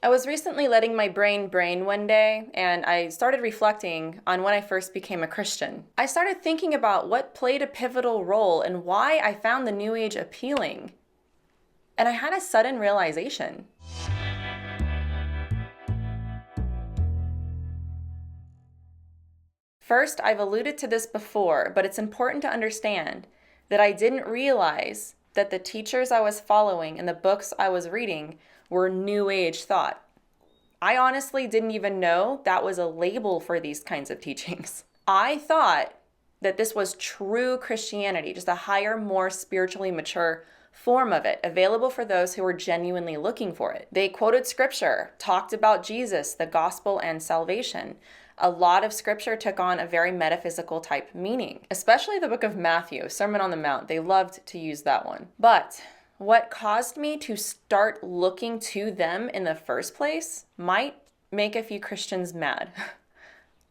I was recently letting my brain one day, and I started reflecting on when I first became a Christian. I started thinking about what played a pivotal role and why I found the New Age appealing. And I had a sudden realization. First, I've alluded to this before, but it's important to understand that I didn't realize that the teachers I was following and the books I was reading were New Age thought. I honestly didn't even know that was a label for these kinds of teachings. I thought that this was true Christianity, just a higher, more spiritually mature form of it, available for those who were genuinely looking for it. They quoted scripture, talked about Jesus, the gospel, and salvation. A lot of scripture took on a very metaphysical type meaning, especially the book of Matthew, Sermon on the Mount. They loved to use that one. But what caused me to start looking to them in the first place might make a few Christians mad.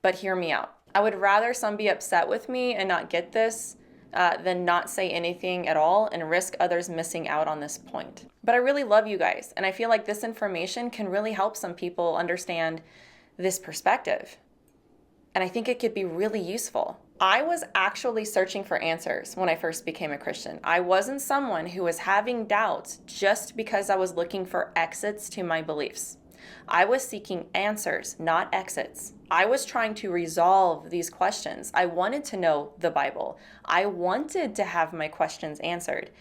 But hear me out. I would rather some be upset with me and not get this than not say anything at all and risk others missing out on this point. But I really love you guys, and I feel like this information can really help some people understand this perspective. And I think it could be really useful. I was actually searching for answers when I first became a Christian. I wasn't someone who was having doubts just because I was looking for exits to my beliefs. I was seeking answers, not exits. I was trying to resolve these questions. I wanted to know the Bible. I wanted to have my questions answered.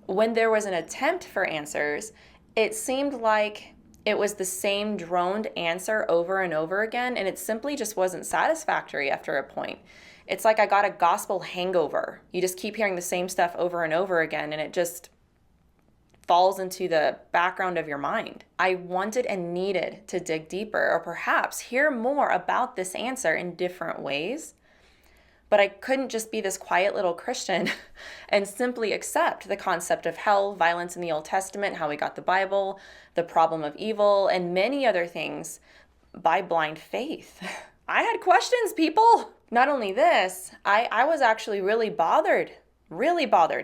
When there was an attempt for answers, it seemed like it was the same droned answer over and over again, and it simply just wasn't satisfactory after a point. It's like I got a gospel hangover. You just keep hearing the same stuff over and over again, and it just falls into the background of your mind. I wanted and needed to dig deeper, or perhaps hear more about this answer in different ways. But I couldn't just be this quiet little Christian and simply accept the concept of hell, violence in the Old Testament, how we got the Bible, the problem of evil, and many other things by blind faith. I had questions, people. Not only this, I was actually really bothered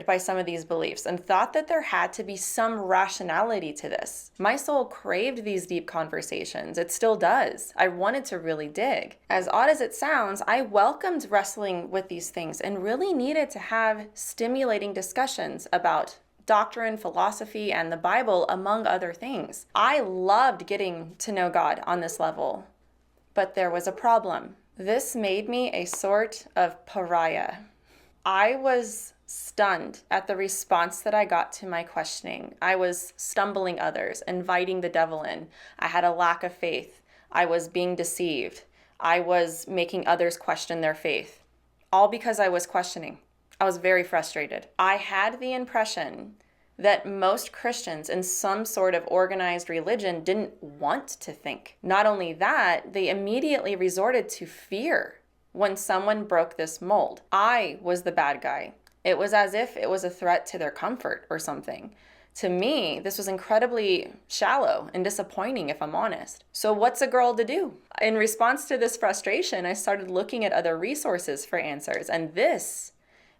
by some of these beliefs and thought that there had to be some rationality to this. My soul craved these deep conversations. It still does. I wanted to really dig. As odd as it sounds, I welcomed wrestling with these things and really needed to have stimulating discussions about doctrine, philosophy, and the Bible, among other things. I loved getting to know God on this level, but there was a problem. This made me a sort of pariah. I was stunned at the response that I got to my questioning. I was stumbling others, inviting the devil in. I had a lack of faith. I was being deceived. I was making others question their faith, all because I was questioning. I was very frustrated. I had the impression that most Christians in some sort of organized religion didn't want to think. Not only that, they immediately resorted to fear when someone broke this mold. I was the bad guy. It was as if it was a threat to their comfort or something. To me, this was incredibly shallow and disappointing, if I'm honest. So what's a girl to do? In response to this frustration, I started looking at other resources for answers, and this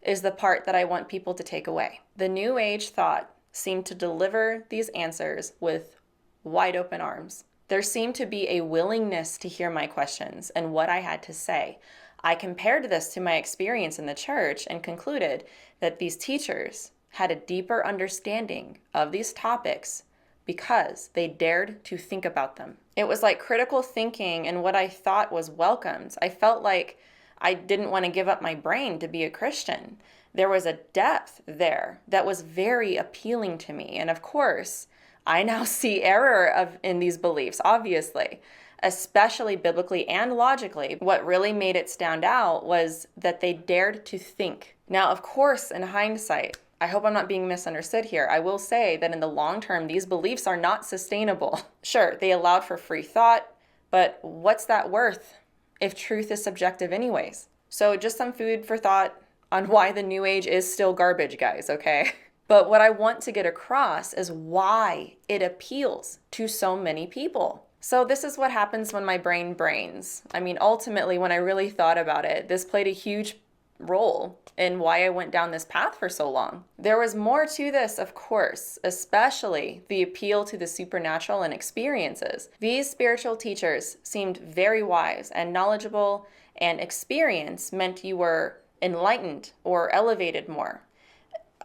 is the part that I want people to take away. The New Age thought seemed to deliver these answers with wide open arms. There seemed to be a willingness to hear my questions and what I had to say. I compared this to my experience in the church and concluded that these teachers had a deeper understanding of these topics because they dared to think about them. It was like critical thinking, and what I thought was welcomed. I felt like I didn't want to give up my brain to be a Christian. There was a depth there that was very appealing to me. And of course, I now see error in these beliefs, obviously, especially biblically and logically. What really made it stand out was that they dared to think. Now, of course, in hindsight, I hope I'm not being misunderstood here. I will say that in the long term, these beliefs are not sustainable. Sure, they allowed for free thought, but what's that worth if truth is subjective anyways? So just some food for thought on why the New Age is still garbage, guys, okay? But what I want to get across is why it appeals to so many people. So this is what happens when my brain brains. I mean, ultimately, when I really thought about it, this played a huge role in why I went down this path for so long. There was more to this, of course, especially the appeal to the supernatural and experiences. These spiritual teachers seemed very wise and knowledgeable, and experience meant you were enlightened or elevated more.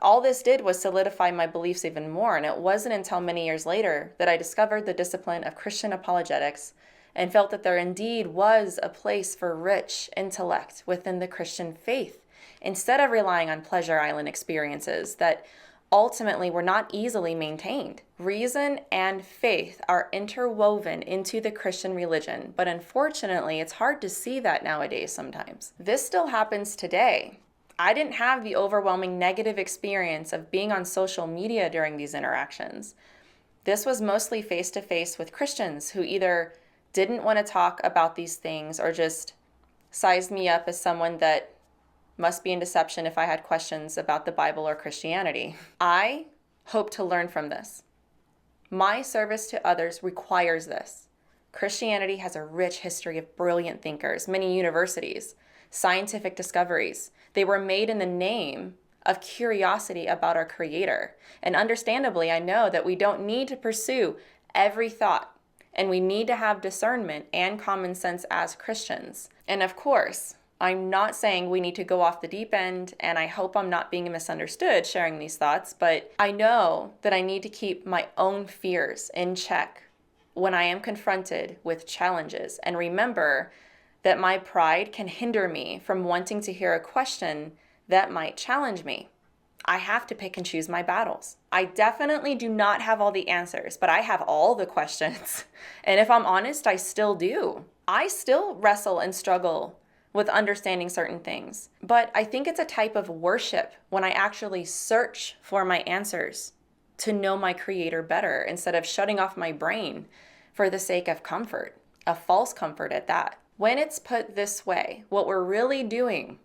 All this did was solidify my beliefs even more, and it wasn't until many years later that I discovered the discipline of Christian apologetics and felt that there indeed was a place for rich intellect within the Christian faith, instead of relying on pleasure island experiences that ultimately were not easily maintained. Reason and faith are interwoven into the Christian religion, but unfortunately, it's hard to see that nowadays sometimes. This still happens today. I didn't have the overwhelming negative experience of being on social media during these interactions. This was mostly face-to-face with Christians who either didn't want to talk about these things or just sized me up as someone that must be in deception if I had questions about the Bible or Christianity. I hope to learn from this. My service to others requires this. Christianity has a rich history of brilliant thinkers, many universities, scientific discoveries. They were made in the name of curiosity about our Creator. And understandably, I know that we don't need to pursue every thought, and we need to have discernment and common sense as Christians. And of course, I'm not saying we need to go off the deep end, and I hope I'm not being misunderstood sharing these thoughts, but I know that I need to keep my own fears in check when I am confronted with challenges, and remember that my pride can hinder me from wanting to hear a question that might challenge me. I have to pick and choose my battles. I definitely do not have all the answers, but I have all the questions. And if I'm honest, I still do. I still wrestle and struggle with understanding certain things. But I think it's a type of worship when I actually search for my answers to know my Creator better instead of shutting off my brain for the sake of comfort, a false comfort at that. When it's put this way, what we're really doing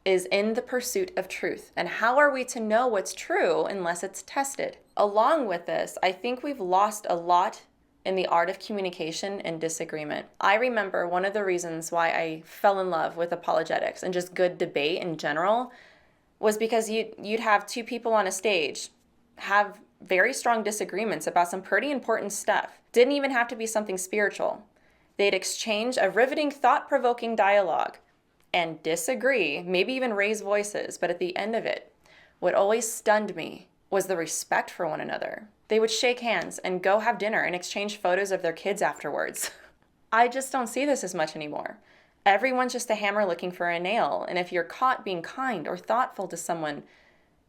is in the pursuit of truth. And how are we to know what's true unless it's tested? Along with this, I think we've lost a lot in the art of communication and disagreement. I remember one of the reasons why I fell in love with apologetics and just good debate in general was because you'd have two people on a stage have very strong disagreements about some pretty important stuff. Didn't even have to be something spiritual. They'd exchange a riveting, thought-provoking dialogue and disagree, maybe even raise voices, but at the end of it, what always stunned me was the respect for one another. They would shake hands and go have dinner and exchange photos of their kids afterwards. I just don't see this as much anymore. Everyone's just a hammer looking for a nail, and if you're caught being kind or thoughtful to someone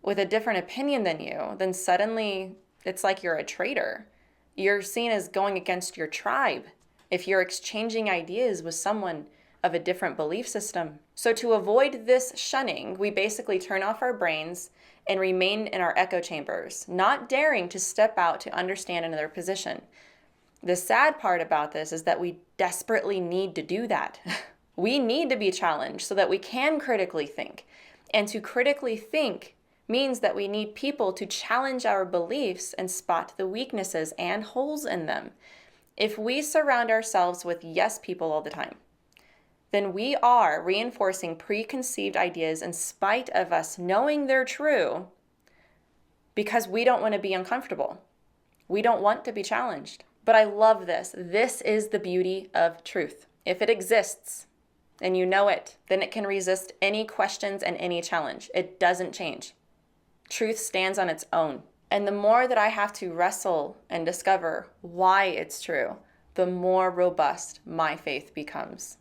with a different opinion than you, then suddenly it's like you're a traitor. You're seen as going against your tribe if you're exchanging ideas with someone of a different belief system. So to avoid this shunning, we basically turn off our brains and remain in our echo chambers, not daring to step out to understand another position. The sad part about this is that we desperately need to do that. We need to be challenged so that we can critically think. And to critically think means that we need people to challenge our beliefs and spot the weaknesses and holes in them. If we surround ourselves with yes people all the time, then we are reinforcing preconceived ideas in spite of us knowing they're true because we don't want to be uncomfortable. We don't want to be challenged. But I love this. This is the beauty of truth. If it exists and you know it, then it can resist any questions and any challenge. It doesn't change. Truth stands on its own. And the more that I have to wrestle and discover why it's true, the more robust my faith becomes.